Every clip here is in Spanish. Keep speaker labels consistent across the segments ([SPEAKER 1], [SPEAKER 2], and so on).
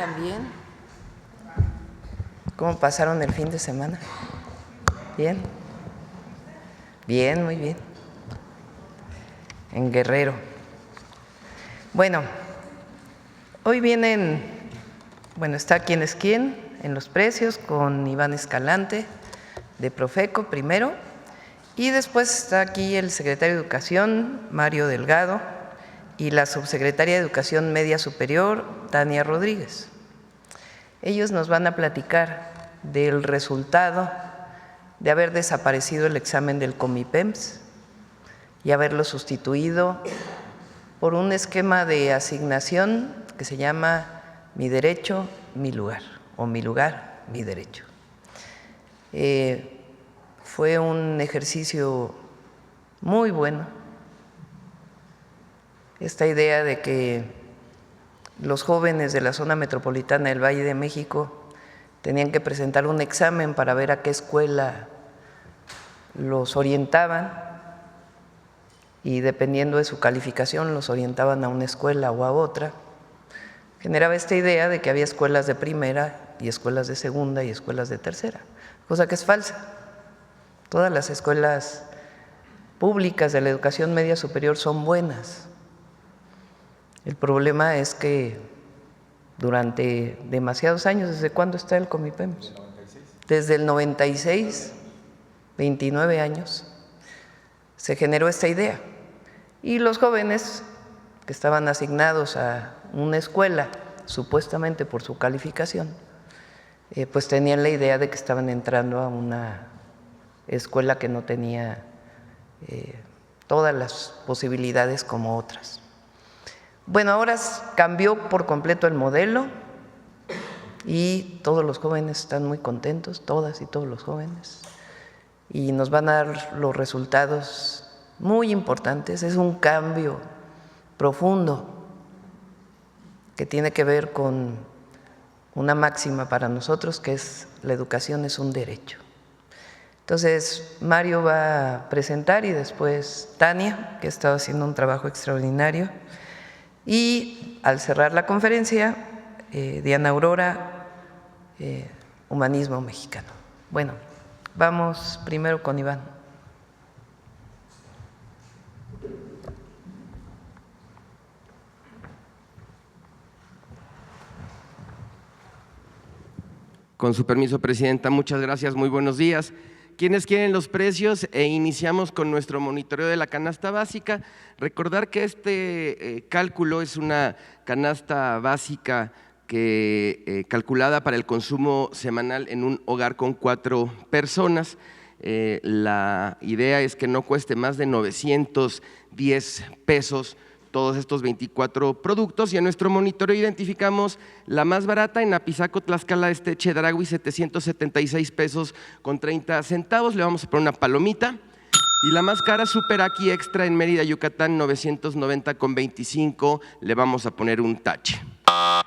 [SPEAKER 1] también. ¿Cómo pasaron el fin de semana? ¿Bien? Bien, muy bien. En Guerrero. Bueno, hoy vienen, está quién es quién en los precios con Iván Escalante de Profeco primero, y después está aquí el secretario de Educación, Mario Delgado, y la subsecretaria de Educación Media Superior, Tania Rodríguez. Ellos nos van a platicar del resultado de haber desaparecido el examen del Comipems y haberlo sustituido por un esquema de asignación que se llama Mi Derecho, Mi Lugar, o Mi Lugar, Mi Derecho. Fue un ejercicio muy bueno, esta idea de que los jóvenes de la zona metropolitana del Valle de México tenían que presentar un examen para ver a qué escuela los orientaban, y dependiendo de su calificación los orientaban a una escuela o a otra. Generaba esta idea de que había escuelas de primera y escuelas de segunda y escuelas de tercera, cosa que es falsa. Todas las escuelas públicas de la educación media superior son buenas. El problema es que durante demasiados años, ¿desde cuándo está el Comipems? Desde el 96, 29 años, se generó esta idea. Y los jóvenes que estaban asignados a una escuela, supuestamente por su calificación, pues tenían la idea de que estaban entrando a una escuela que no tenía todas las posibilidades como otras. Bueno, ahora cambió por completo el modelo y todos los jóvenes están muy contentos, todas y todos los jóvenes, y nos van a dar los resultados muy importantes. Es un cambio profundo que tiene que ver con una máxima para nosotros, que es: la educación es un derecho. Entonces, Mario va a presentar y después Tania, que ha estado haciendo un trabajo extraordinario. Y al cerrar la conferencia, Diana Aurora, Humanismo Mexicano. Bueno, vamos primero con Iván.
[SPEAKER 2] Con su permiso, Presidenta, muchas gracias, muy buenos días. ¿Quiénes quieren los precios? Iniciamos con nuestro monitoreo de la canasta básica. Recordar que este cálculo es una canasta básica calculada para el consumo semanal en un hogar con 4 personas. La idea es que no cueste más de 910 pesos todos estos 24 productos, y en nuestro monitoreo identificamos la más barata en Apizaco, Tlaxcala, Chedraui, 776 pesos con 30 centavos, le vamos a poner una palomita. Y la más cara, Super Aquí Extra en Mérida, Yucatán, 990 con 25, le vamos a poner un tache.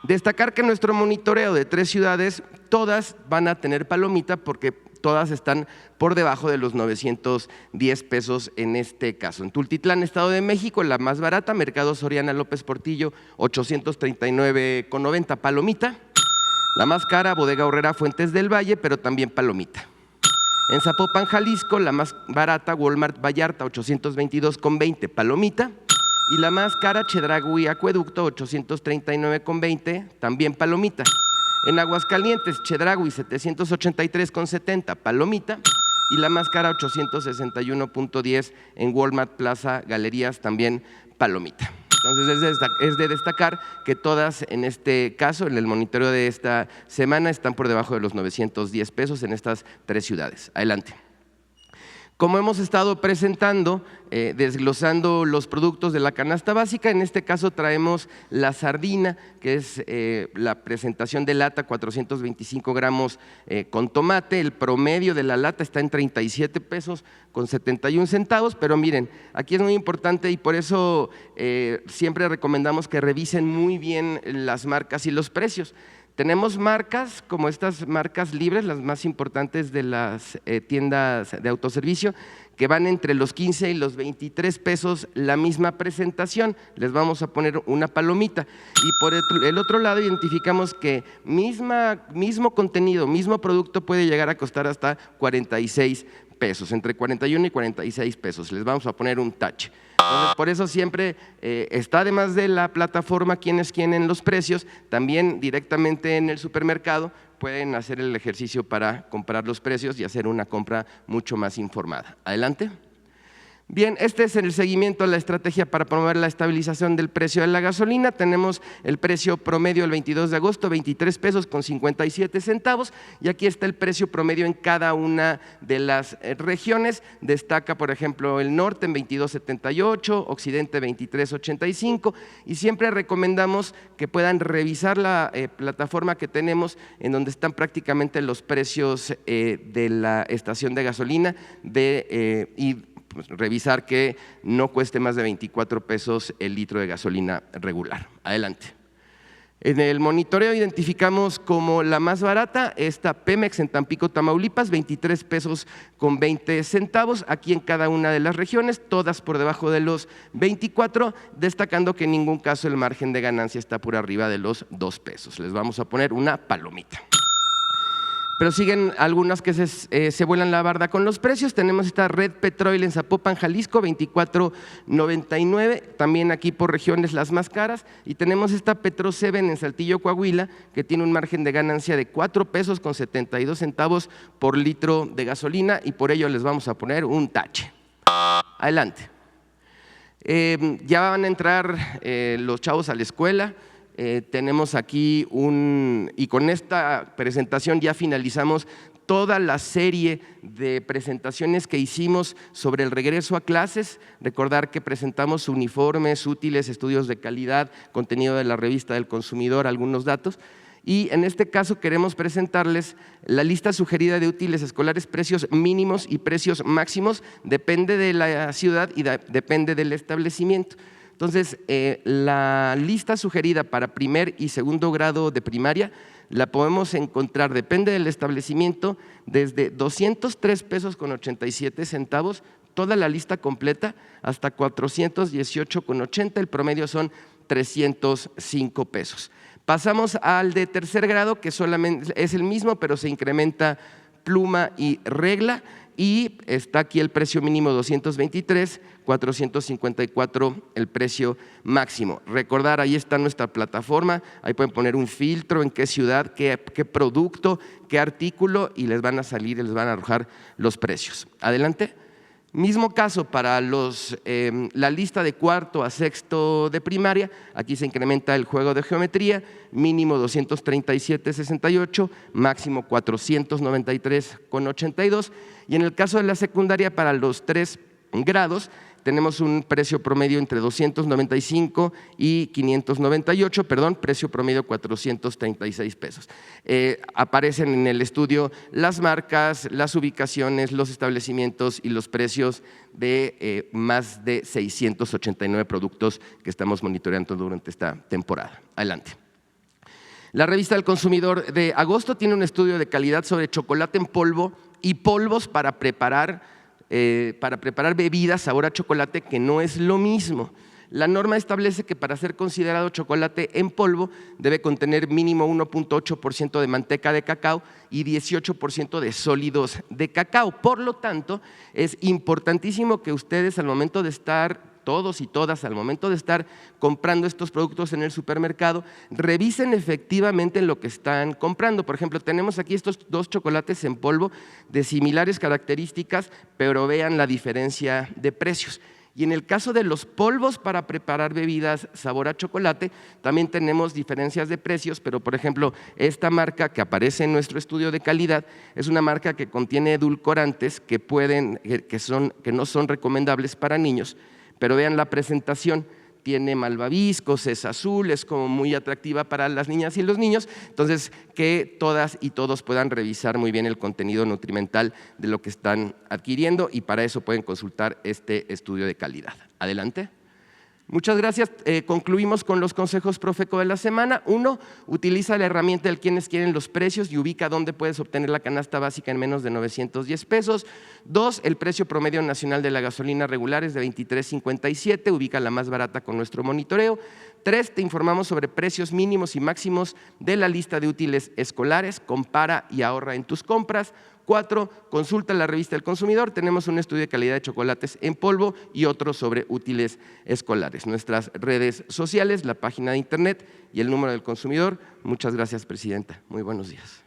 [SPEAKER 2] Destacar que en nuestro monitoreo de 3 ciudades, todas van a tener palomita porque todas están por debajo de los 910 pesos en este caso. En Tultitlán, Estado de México, la más barata, Mercado Soriana López Portillo, 839,90, palomita. La más cara, Bodega Aurrera Fuentes del Valle, pero también palomita. En Zapopan, Jalisco, la más barata, Walmart Vallarta, 822,20, palomita. Y la más cara, Chedraui Acueducto, 839,20, también palomita. En Aguascalientes, Chedraui, 783,70, palomita. Y la más cara, 861,10 en Walmart Plaza Galerías, también palomita. Entonces es de destacar que todas en este caso, en el monitoreo de esta semana, están por debajo de los 910 pesos en estas 3 ciudades. Adelante. Como hemos estado presentando, desglosando los productos de la canasta básica, en este caso traemos la sardina, que es la presentación de lata, 425 gramos con tomate. El promedio de la lata está en 37 pesos con 71 centavos, pero miren, aquí es muy importante y por eso siempre recomendamos que revisen muy bien las marcas y los precios. Tenemos marcas como estas marcas libres, las más importantes de las tiendas de autoservicio, que van entre los 15 y los 23 pesos la misma presentación. Les vamos a poner una palomita. Y por el otro lado identificamos que mismo contenido, mismo producto puede llegar a costar hasta 46 pesos, entre 41 y 46 pesos. Les vamos a poner un tache. Entonces, por eso siempre está, además de la plataforma Quién es quién en los precios, también directamente en el supermercado pueden hacer el ejercicio para comparar los precios y hacer una compra mucho más informada. Adelante. Bien, este es el seguimiento a la estrategia para promover la estabilización del precio de la gasolina. Tenemos el precio promedio el 22 de agosto, 23 pesos con 57 centavos, y aquí está el precio promedio en cada una de las regiones. Destaca, por ejemplo, el norte en 22.78, occidente 23.85, y siempre recomendamos que puedan revisar la plataforma que tenemos, en donde están prácticamente los precios de la estación de gasolina y revisar que no cueste más de 24 pesos el litro de gasolina regular. Adelante. En el monitoreo identificamos como la más barata esta Pemex en Tampico, Tamaulipas, 23 pesos con 20 centavos, aquí en cada una de las regiones, todas por debajo de los 24, destacando que en ningún caso el margen de ganancia está por arriba de los 2 pesos. Les vamos a poner una palomita. Pero siguen algunas que se vuelan la barda con los precios. Tenemos esta Red Petrol en Zapopan, Jalisco, 24.99, también aquí por regiones las más caras. Y tenemos esta Petro 7 en Saltillo, Coahuila, que tiene un margen de ganancia de 4 pesos con 72 centavos por litro de gasolina, y por ello les vamos a poner un tache. Adelante. Ya van a entrar los chavos a la escuela. Tenemos aquí y con esta presentación ya finalizamos toda la serie de presentaciones que hicimos sobre el regreso a clases. Recordar que presentamos uniformes, útiles, estudios de calidad, contenido de la revista del consumidor, algunos datos. Y en este caso queremos presentarles la lista sugerida de útiles escolares, precios mínimos y precios máximos, depende de la ciudad y depende del establecimiento. Entonces, la lista sugerida para primer y segundo grado de primaria la podemos encontrar, depende del establecimiento, desde 203 pesos con 87 centavos, toda la lista completa, hasta 418 con 80, el promedio son 305 pesos. Pasamos al de tercer grado, que solamente es el mismo, pero se incrementa pluma y regla, y está aquí el precio mínimo 223, 454 el precio máximo. Recordar, ahí está nuestra plataforma, ahí pueden poner un filtro en qué ciudad, qué producto, qué artículo, y les van a salir, les van a arrojar los precios. Adelante. Mismo caso para la lista de cuarto a sexto de primaria, aquí se incrementa el juego de geometría, mínimo 237,68, máximo 493,82, y en el caso de la secundaria para los 3 grados tenemos un precio promedio entre 295 y 598, precio promedio 436 pesos. Aparecen en el estudio las marcas, las ubicaciones, los establecimientos y los precios de más de 689 productos que estamos monitoreando durante esta temporada. Adelante. La revista del consumidor de agosto tiene un estudio de calidad sobre chocolate en polvo y polvos para preparar bebidas sabor a chocolate, que no es lo mismo. La norma establece que para ser considerado chocolate en polvo debe contener mínimo 1.8% de manteca de cacao y 18% de sólidos de cacao. Por lo tanto, es importantísimo que ustedes al momento de estar todos y todas, al momento de estar comprando estos productos en el supermercado, revisen efectivamente lo que están comprando. Por ejemplo, tenemos aquí estos 2 chocolates en polvo de similares características, pero vean la diferencia de precios. Y en el caso de los polvos para preparar bebidas sabor a chocolate, también tenemos diferencias de precios, pero por ejemplo, esta marca que aparece en nuestro estudio de calidad es una marca que contiene edulcorantes que no son recomendables para niños, pero vean la presentación, tiene malvaviscos, es azul, es como muy atractiva para las niñas y los niños, entonces que todas y todos puedan revisar muy bien el contenido nutrimental de lo que están adquiriendo, y para eso pueden consultar este estudio de calidad. Adelante. Muchas gracias. Concluimos con los consejos Profeco de la semana. 1. Utiliza la herramienta del quienes quieren los precios y ubica dónde puedes obtener la canasta básica en menos de 910 pesos. 2. El precio promedio nacional de la gasolina regular es de 23.57, ubica la más barata con nuestro monitoreo. 3. Te informamos sobre precios mínimos y máximos de la lista de útiles escolares, compara y ahorra en tus compras. 4. Consulta la revista del consumidor, tenemos un estudio de calidad de chocolates en polvo y otro sobre útiles escolares. Nuestras redes sociales, la página de internet y el número del consumidor. Muchas gracias, presidenta. Muy buenos días.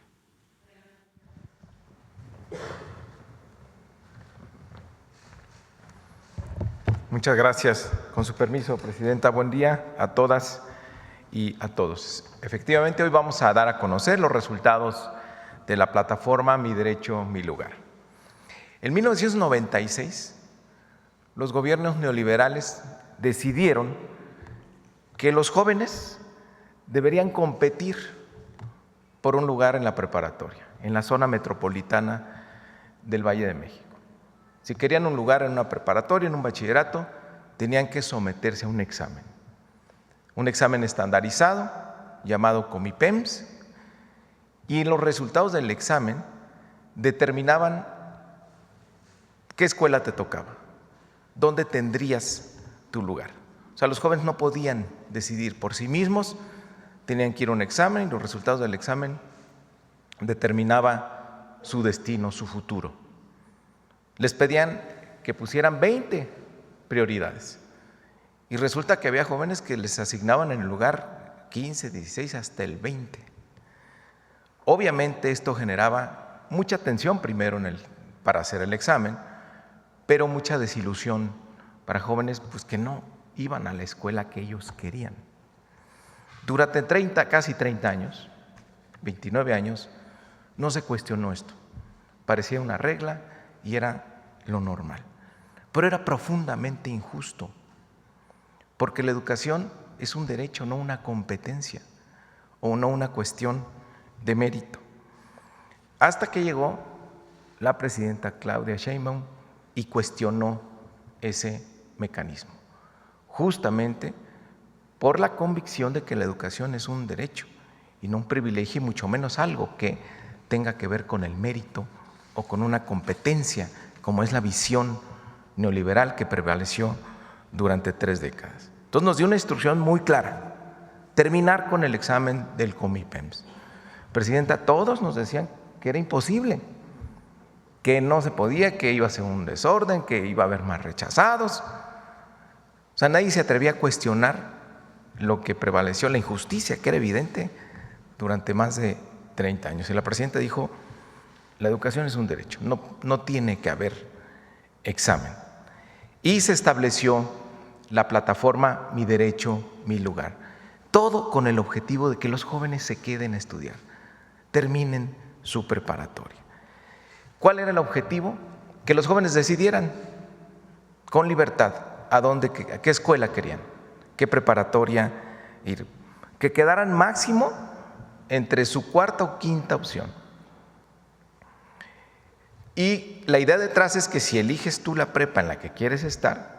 [SPEAKER 3] Muchas gracias. Con su permiso, presidenta, buen día a todas y a todos. Efectivamente, hoy vamos a dar a conocer los resultados de la plataforma Mi Derecho, Mi Lugar. En 1996, los gobiernos neoliberales decidieron que los jóvenes deberían competir por un lugar en la preparatoria, en la zona metropolitana del Valle de México. Si querían un lugar en una preparatoria, en un bachillerato, tenían que someterse a un examen estandarizado llamado Comipems, y los resultados del examen determinaban qué escuela te tocaba, dónde tendrías tu lugar. O sea, los jóvenes no podían decidir por sí mismos, tenían que ir a un examen y los resultados del examen determinaban su destino, su futuro. Les pedían que pusieran 20 prioridades y resulta que había jóvenes que les asignaban en el lugar 15, 16, hasta el 20. Obviamente esto generaba mucha tensión primero para hacer el examen, pero mucha desilusión para jóvenes pues, que no iban a la escuela que ellos querían. Durante casi 30 años, 29 años, no se cuestionó esto. Parecía una regla y era lo normal. Pero era profundamente injusto, porque la educación es un derecho, no una competencia o no una cuestión de mérito. Hasta que llegó la presidenta Claudia Sheinbaum y cuestionó ese mecanismo, justamente por la convicción de que la educación es un derecho y no un privilegio, y mucho menos algo que tenga que ver con el mérito o con una competencia, como es la visión neoliberal que prevaleció durante 3 décadas. Entonces nos dio una instrucción muy clara: terminar con el examen del Comipems. Presidenta, todos nos decían que era imposible, que no se podía, que iba a ser un desorden, que iba a haber más rechazados. O sea, nadie se atrevía a cuestionar lo que prevaleció, la injusticia que era evidente durante más de 30 años. Y la presidenta dijo: la educación es un derecho, no tiene que haber examen. Y se estableció la plataforma Mi Derecho, Mi Lugar. Todo con el objetivo de que los jóvenes se queden a estudiar, terminen su preparatoria. ¿Cuál era el objetivo? Que los jóvenes decidieran con libertad a qué escuela querían, qué preparatoria ir, que quedaran máximo entre su cuarta o quinta opción. Y la idea detrás es que si eliges tú la prepa en la que quieres estar,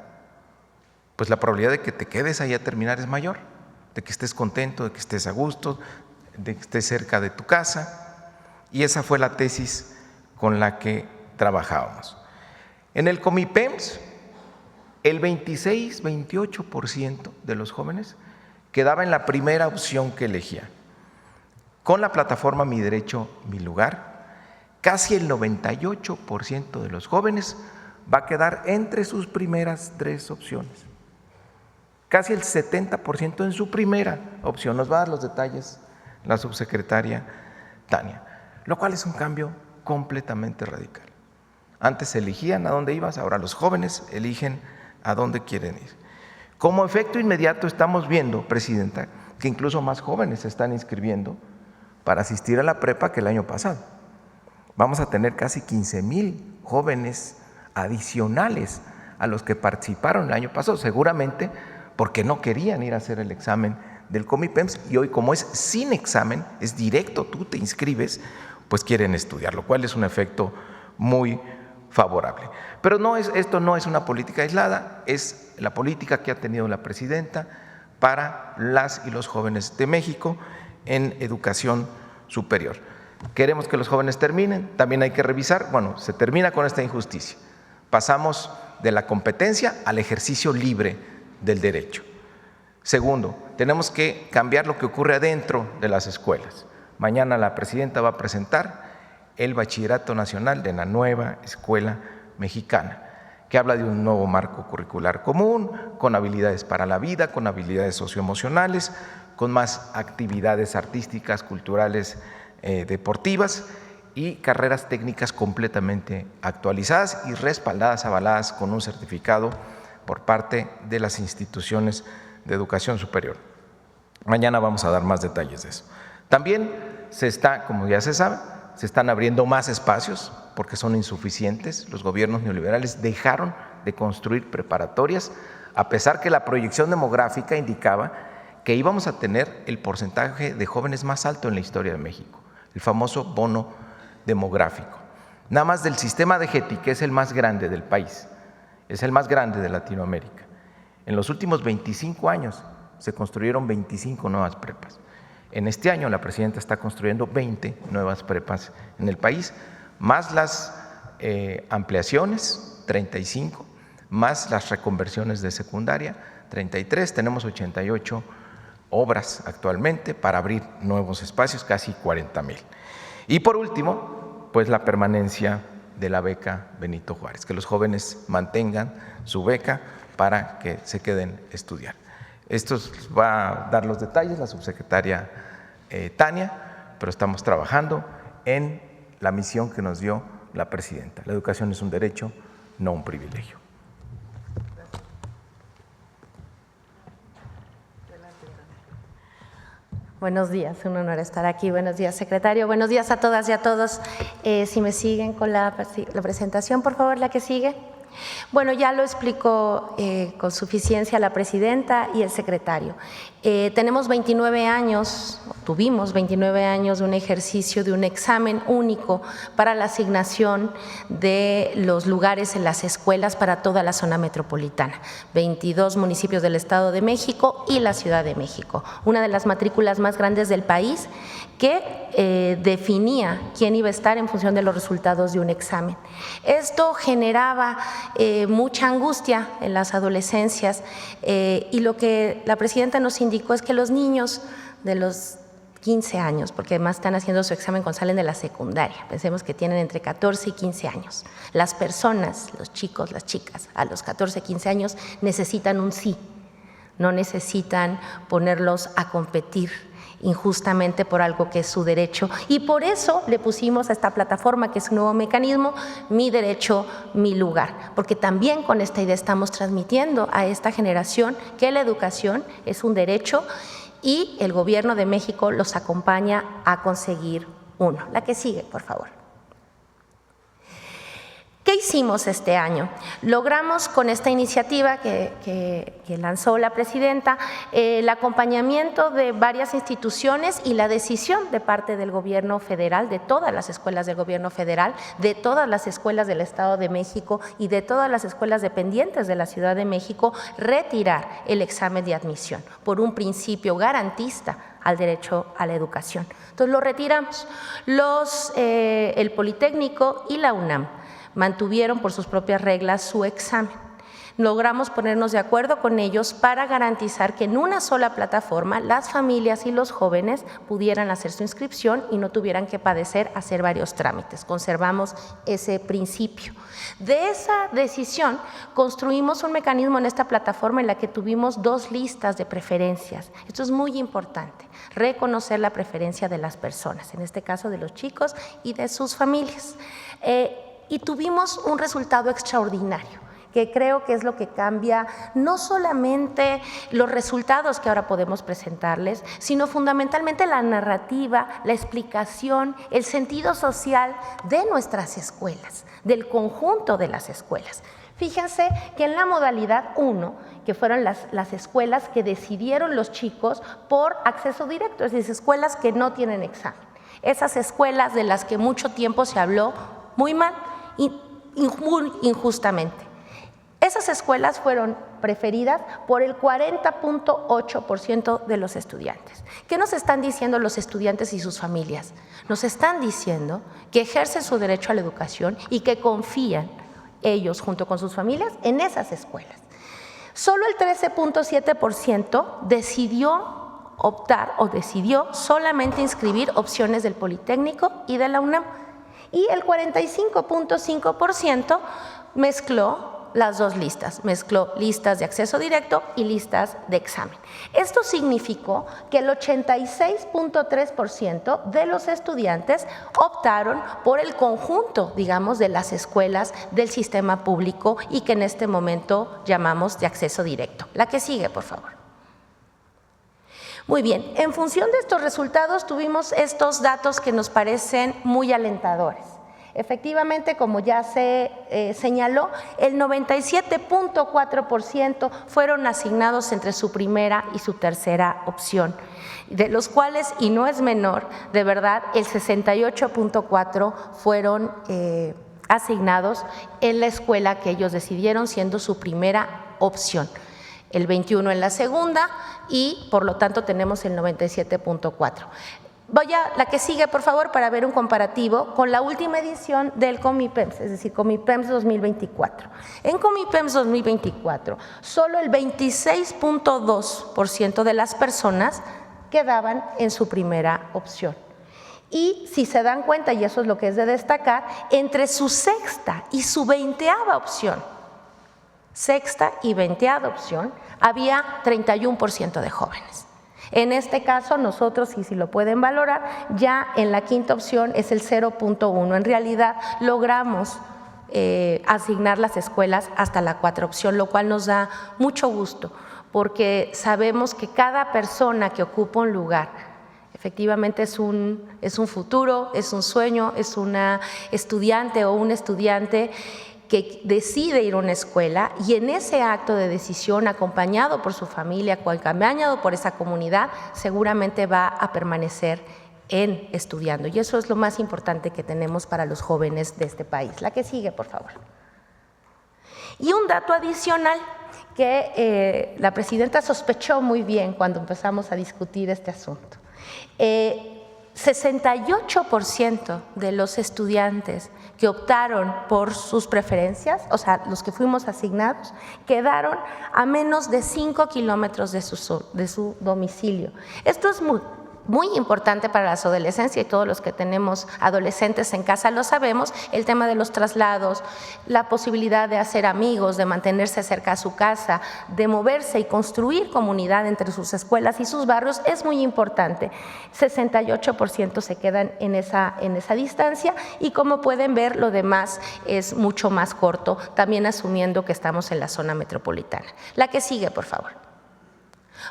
[SPEAKER 3] pues la probabilidad de que te quedes ahí a terminar es mayor, de que estés contento, de que estés a gusto, de que estés cerca de tu casa. Y esa fue la tesis con la que trabajábamos. En el Comipems, el 26-28% de los jóvenes quedaba en la primera opción que elegía. Con la plataforma Mi Derecho, Mi Lugar, casi el 98% de los jóvenes va a quedar entre sus primeras 3 opciones. Casi el 70% en su primera opción. Nos va a dar los detalles la subsecretaria Tania, lo cual es un cambio completamente radical. Antes elegían a dónde ibas, ahora los jóvenes eligen a dónde quieren ir. Como efecto inmediato estamos viendo, presidenta, que incluso más jóvenes se están inscribiendo para asistir a la prepa que el año pasado. Vamos a tener casi 15,000 jóvenes adicionales a los que participaron el año pasado, seguramente porque no querían ir a hacer el examen del Comipems, y hoy, como es sin examen, es directo, tú te inscribes, pues quieren estudiar, lo cual es un efecto muy favorable. Pero esto no es una política aislada, es la política que ha tenido la presidenta para las y los jóvenes de México en educación superior. Queremos que los jóvenes terminen, también hay que revisar, bueno, se termina con esta injusticia. Pasamos de la competencia al ejercicio libre del derecho. Segundo, tenemos que cambiar lo que ocurre adentro de las escuelas. Mañana la presidenta va a presentar el Bachillerato Nacional de la nueva escuela mexicana, que habla de un nuevo marco curricular común, con habilidades para la vida, con habilidades socioemocionales, con más actividades artísticas, culturales, deportivas y carreras técnicas completamente actualizadas y respaldadas, avaladas con un certificado por parte de las instituciones de educación superior. Mañana vamos a dar más detalles de eso. También como ya se sabe, se están abriendo más espacios porque son insuficientes. Los gobiernos neoliberales dejaron de construir preparatorias, a pesar que la proyección demográfica indicaba que íbamos a tener el porcentaje de jóvenes más alto en la historia de México, el famoso bono demográfico. Nada más del sistema de Getty, que es el más grande del país, es el más grande de Latinoamérica. En los últimos 25 años se construyeron 25 nuevas prepas. En este año la presidenta está construyendo 20 nuevas prepas en el país, más las ampliaciones, 35, más las reconversiones de secundaria, 33, tenemos 88 obras actualmente para abrir nuevos espacios, casi 40,000. Y por último, pues la permanencia de la beca Benito Juárez, que los jóvenes mantengan su beca para que se queden a estudiar. Esto va a dar los detalles la subsecretaria Tania, pero estamos trabajando en la misión que nos dio la presidenta. La educación es un derecho, no un privilegio.
[SPEAKER 4] Buenos días, un honor estar aquí. Buenos días, secretario. Buenos días a todas y a todos. Si me siguen con la presentación, por favor, la que sigue. Bueno, ya lo explicó con suficiencia la presidenta y el secretario. Tenemos 29 años, tuvimos 29 años de un ejercicio de un examen único para la asignación de los lugares en las escuelas para toda la zona metropolitana, 22 municipios del Estado de México y la Ciudad de México, una de las matrículas más grandes del país que definía quién iba a estar en función de los resultados de un examen. Esto generaba mucha angustia en las adolescencias y lo que la presidenta nos indicó es que los niños de los 15 años, porque además están haciendo su examen cuando salen de la secundaria, pensemos que tienen entre 14 y 15 años. Las personas, los chicos, las chicas, a los 14, 15 años necesitan un sí, no necesitan ponerlos a competir injustamente por algo que es su derecho, y por eso le pusimos a esta plataforma, que es un nuevo mecanismo, Mi Derecho, Mi Lugar, porque también con esta idea estamos transmitiendo a esta generación que la educación es un derecho y el Gobierno de México los acompaña a conseguir uno. La que sigue, por favor. ¿Qué hicimos este año? Logramos con esta iniciativa que lanzó la presidenta el acompañamiento de varias instituciones y la decisión de parte del Gobierno federal, de todas las escuelas del Gobierno federal, de todas las escuelas del Estado de México y de todas las escuelas dependientes de la Ciudad de México, retirar el examen de admisión por un principio garantista al derecho a la educación. Entonces lo retiramos. El Politécnico y la UNAM mantuvieron por sus propias reglas su examen. Logramos ponernos de acuerdo con ellos para garantizar que en una sola plataforma las familias y los jóvenes pudieran hacer su inscripción y no tuvieran que padecer hacer varios trámites. Conservamos ese principio. De esa decisión construimos un mecanismo en esta plataforma en la que tuvimos 2 listas de preferencias. Esto es muy importante, reconocer la preferencia de las personas, en este caso de los chicos y de sus familias. Y tuvimos un resultado extraordinario, que creo que es lo que cambia no solamente los resultados que ahora podemos presentarles, sino fundamentalmente la narrativa, la explicación, el sentido social de nuestras escuelas, del conjunto de las escuelas. Fíjense que en la modalidad 1, que fueron las escuelas que decidieron los chicos por acceso directo, es decir, escuelas que no tienen examen, esas escuelas de las que mucho tiempo se habló muy mal, y muy injustamente. Esas escuelas fueron preferidas por el 40.8% de los estudiantes. ¿Qué nos están diciendo los estudiantes y sus familias? Nos están diciendo que ejercen su derecho a la educación y que confían ellos, junto con sus familias, en esas escuelas. Solo el 13.7% decidió optar o decidió solamente inscribir opciones del Politécnico y de la UNAM. Y el 45.5% mezcló las dos listas, mezcló listas de acceso directo y listas de examen. Esto significó que el 86.3% de los estudiantes optaron por el conjunto, digamos, de las escuelas del sistema público y que en este momento llamamos de acceso directo. La que sigue, por favor. Muy bien, en función de estos resultados tuvimos estos datos que nos parecen muy alentadores. Efectivamente, como ya se señaló, el 97.4% fueron asignados entre su primera y su tercera opción, de los cuales, y no es menor, de verdad, el 68.4% fueron asignados en la escuela que ellos decidieron siendo su primera opción, el 21% en la segunda y por lo tanto tenemos el 97.4%. Voy a la que sigue, por favor, para ver un comparativo con la última edición del Comipems, es decir, Comipems 2024. En Comipems 2024, solo el 26.2% de las personas quedaban en su primera opción. Y si se dan cuenta, y eso es lo que es de destacar, entre su sexta y su 20ª opción, sexta y 20ª opción, había 31% de jóvenes. En este caso, nosotros, y si lo pueden valorar, ya en la quinta opción es el 0.1. En realidad, logramos asignar las escuelas hasta la 4ª opción, lo cual nos da mucho gusto, porque sabemos que cada persona que ocupa un lugar, efectivamente es un futuro, es un sueño, es una estudiante o un estudiante que decide ir a una escuela y en ese acto de decisión, acompañado por su familia, acompañado por esa comunidad, seguramente va a permanecer estudiando. Y eso es lo más importante que tenemos para los jóvenes de este país. La que sigue, por favor. Y un dato adicional que la presidenta sospechó muy bien cuando empezamos a discutir este asunto. 68% de los estudiantes que optaron por sus preferencias, o sea, los que fuimos asignados, quedaron a menos de 5 kilómetros de su domicilio. Esto es muy importante para las adolescencias y todos los que tenemos adolescentes en casa lo sabemos, el tema de los traslados, la posibilidad de hacer amigos, de mantenerse cerca a su casa, de moverse y construir comunidad entre sus escuelas y sus barrios es muy importante. 68% se quedan en esa distancia y como pueden ver lo demás es mucho más corto, también asumiendo que estamos en la zona metropolitana. La que sigue, por favor.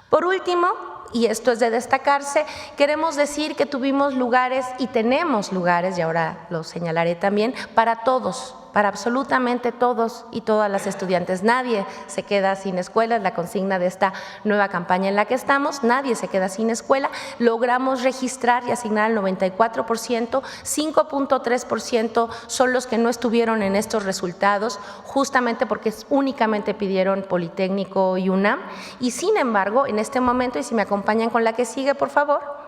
[SPEAKER 4] Por último, y esto es de destacarse, queremos decir que tuvimos lugares y tenemos lugares, y ahora lo señalaré también, para todos, para absolutamente todos y todas las estudiantes. Nadie se queda sin escuela, es la consigna de esta nueva campaña en la que estamos, nadie se queda sin escuela. Logramos registrar y asignar el 94%, 5.3% son los que no estuvieron en estos resultados, justamente porque únicamente pidieron Politécnico y UNAM. Y sin embargo, en este momento, y si me acompañan con la que sigue, por favor.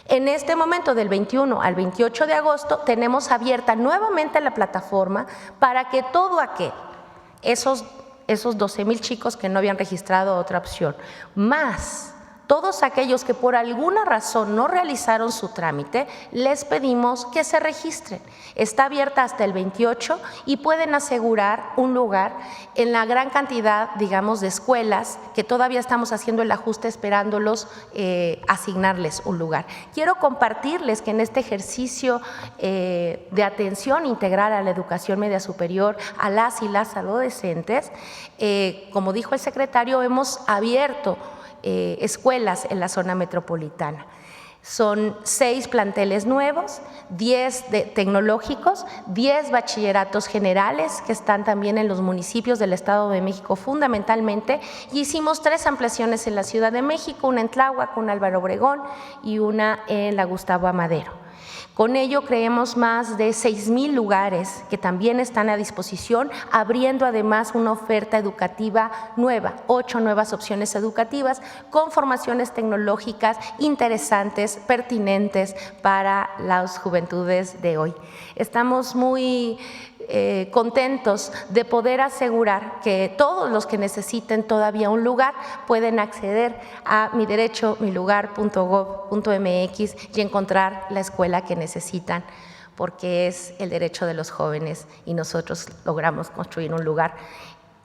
[SPEAKER 4] En este momento, del 21 al 28 de agosto, tenemos abierta nuevamente la plataforma para que todo aquel, esos 12,000 chicos que no habían registrado otra opción, más todos aquellos que por alguna razón no realizaron su trámite, les pedimos que se registren. Está abierta hasta el 28 y pueden asegurar un lugar en la gran cantidad, digamos, de escuelas que todavía estamos haciendo el ajuste esperándolos asignarles un lugar. Quiero compartirles que en este ejercicio de atención integral a la educación media superior, a las y las adolescentes, como dijo el secretario, hemos abierto escuelas en la zona metropolitana. Son 6 planteles nuevos, 10 tecnológicos, 10 bachilleratos generales que están también en los municipios del Estado de México fundamentalmente, y hicimos 3 ampliaciones en la Ciudad de México, una en Tláhuac, una en Álvaro Obregón y una en la Gustavo Amadero. Con ello creemos más de 6,000 lugares que también están a disposición, abriendo además una oferta educativa nueva, 8 nuevas opciones educativas con formaciones tecnológicas interesantes, pertinentes para las juventudes de hoy. Estamos muy contentos de poder asegurar que todos los que necesiten todavía un lugar pueden acceder a miderecho.milugar.gov.mx y encontrar la escuela que necesitan, porque es el derecho de los jóvenes y nosotros logramos construir un lugar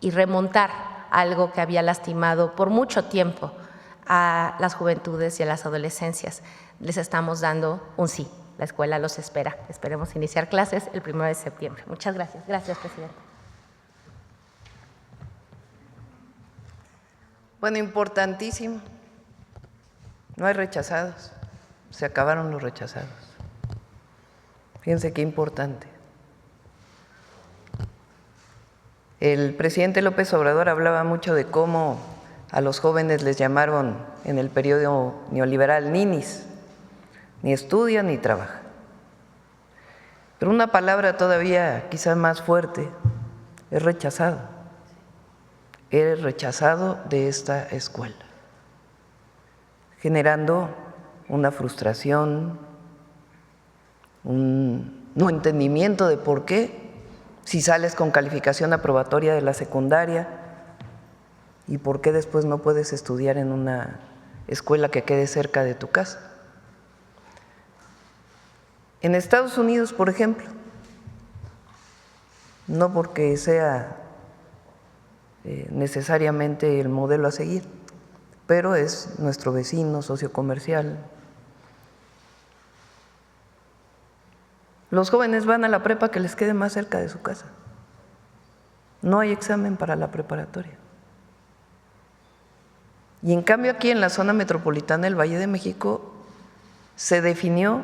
[SPEAKER 4] y remontar algo que había lastimado por mucho tiempo a las juventudes y a las adolescencias. Les estamos dando un sí. La escuela los espera. Esperemos iniciar clases el 1 de septiembre. Muchas gracias. Gracias, presidenta.
[SPEAKER 1] Bueno, importantísimo. No hay rechazados. Se acabaron los rechazados. Fíjense qué importante. El presidente López Obrador hablaba mucho de cómo a los jóvenes les llamaron en el periodo neoliberal ninis. Ni estudia ni trabaja. Pero una palabra todavía quizás más fuerte es rechazado. Eres rechazado de esta escuela, generando una frustración, un no entendimiento de por qué, si sales con calificación aprobatoria de la secundaria, y por qué después no puedes estudiar en una escuela que quede cerca de tu casa. En Estados Unidos, por ejemplo, no porque sea necesariamente el modelo a seguir, pero es nuestro vecino sociocomercial. Los jóvenes van a la prepa que les quede más cerca de su casa. No hay examen para la preparatoria. Y en cambio aquí en la zona metropolitana del Valle de México se definió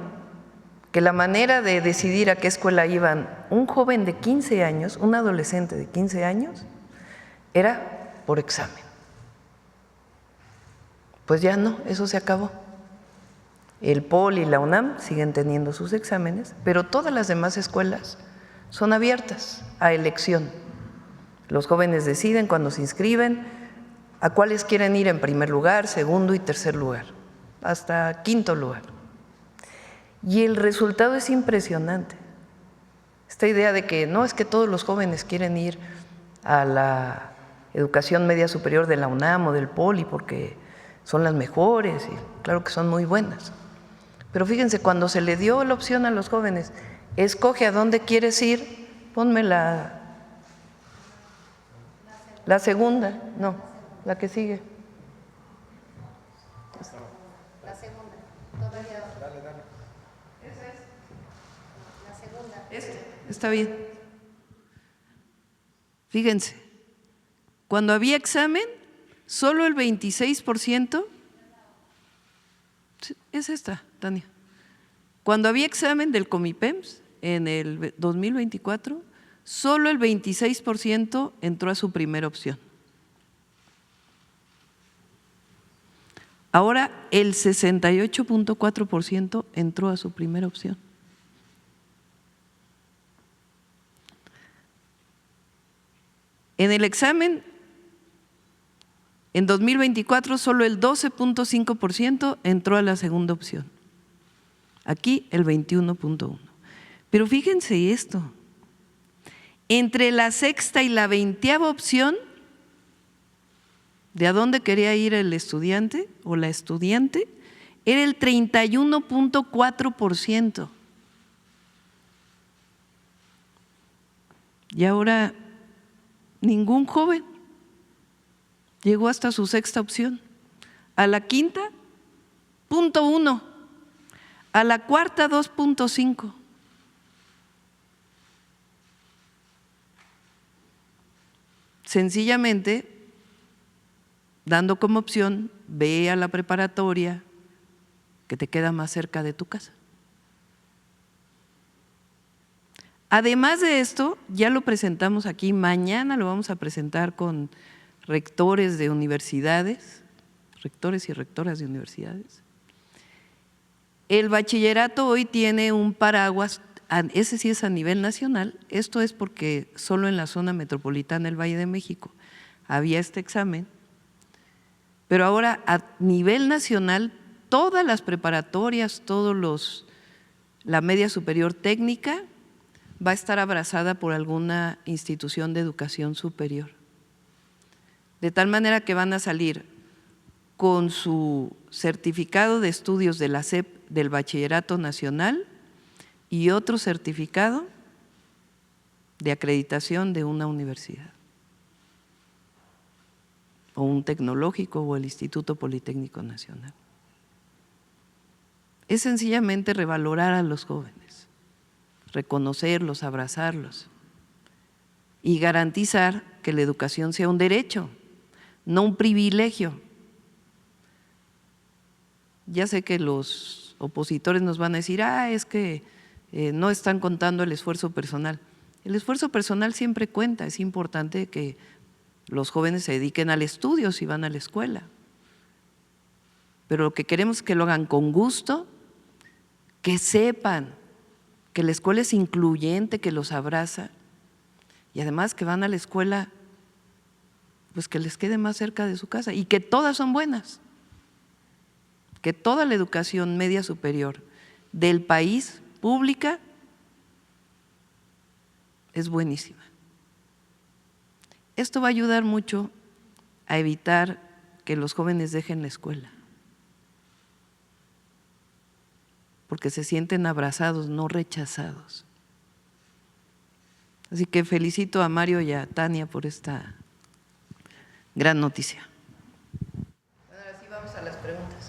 [SPEAKER 1] que la manera de decidir a qué escuela iban un joven de 15 años, un adolescente de 15 años, era por examen. Pues ya no, eso se acabó. El POL y la UNAM siguen teniendo sus exámenes, pero todas las demás escuelas son abiertas a elección. Los jóvenes deciden cuando se inscriben a cuáles quieren ir en primer lugar, segundo y tercer lugar, hasta quinto lugar. Y el resultado es impresionante. Esta idea de que no es que todos los jóvenes quieren ir a la educación media superior de la UNAM o del POLI porque son las mejores, y claro que son muy buenas. Pero fíjense, cuando se le dio la opción a los jóvenes, escoge a dónde quieres ir, ponme la segunda, no, la que sigue.
[SPEAKER 4] La segunda, todavía. Dale. Esa es la segunda.
[SPEAKER 1] Está bien. Fíjense, cuando había examen, solo el 26%, es esta, Tania. Cuando había examen del Comipems en el 2024, solo el 26% entró a su primera opción. Ahora el 68.4% entró a su primera opción. En el examen, en 2024, solo el 12.5% entró a la segunda opción. Aquí el 21.1%. Pero fíjense esto, entre la sexta y la 20ª opción, de a dónde quería ir el estudiante o la estudiante, era el 31.4%. Y ahora ningún joven llegó hasta su sexta opción. A la quinta, 0.1. A la cuarta, 2.5. Sencillamente, dando como opción, ve a la preparatoria que te queda más cerca de tu casa. Además de esto, ya lo presentamos aquí, mañana lo vamos a presentar con rectores de universidades, rectores y rectoras de universidades. El bachillerato hoy tiene un paraguas, ese sí es a nivel nacional, esto es porque solo en la zona metropolitana del Valle de México había este examen, pero ahora a nivel nacional todas las preparatorias, la media superior técnica va a estar abrazada por alguna institución de educación superior. De tal manera que van a salir con su certificado de estudios de la SEP del Bachillerato Nacional y otro certificado de acreditación de una universidad, o un tecnológico o el Instituto Politécnico Nacional. Es sencillamente revalorar a los jóvenes, reconocerlos, abrazarlos y garantizar que la educación sea un derecho, no un privilegio. Ya sé que los opositores nos van a decir, es que no están contando el esfuerzo personal. El esfuerzo personal siempre cuenta, es importante que los jóvenes se dediquen al estudio si van a la escuela. Pero lo que queremos es que lo hagan con gusto, que sepan que la escuela es incluyente, que los abraza y además que van a la escuela pues que les quede más cerca de su casa y que todas son buenas, que toda la educación media superior del país pública es buenísima. Esto va a ayudar mucho a evitar que los jóvenes dejen la escuela, porque se sienten abrazados, no rechazados. Así que felicito a Mario y a Tania por esta gran noticia. Ahora sí vamos a las preguntas.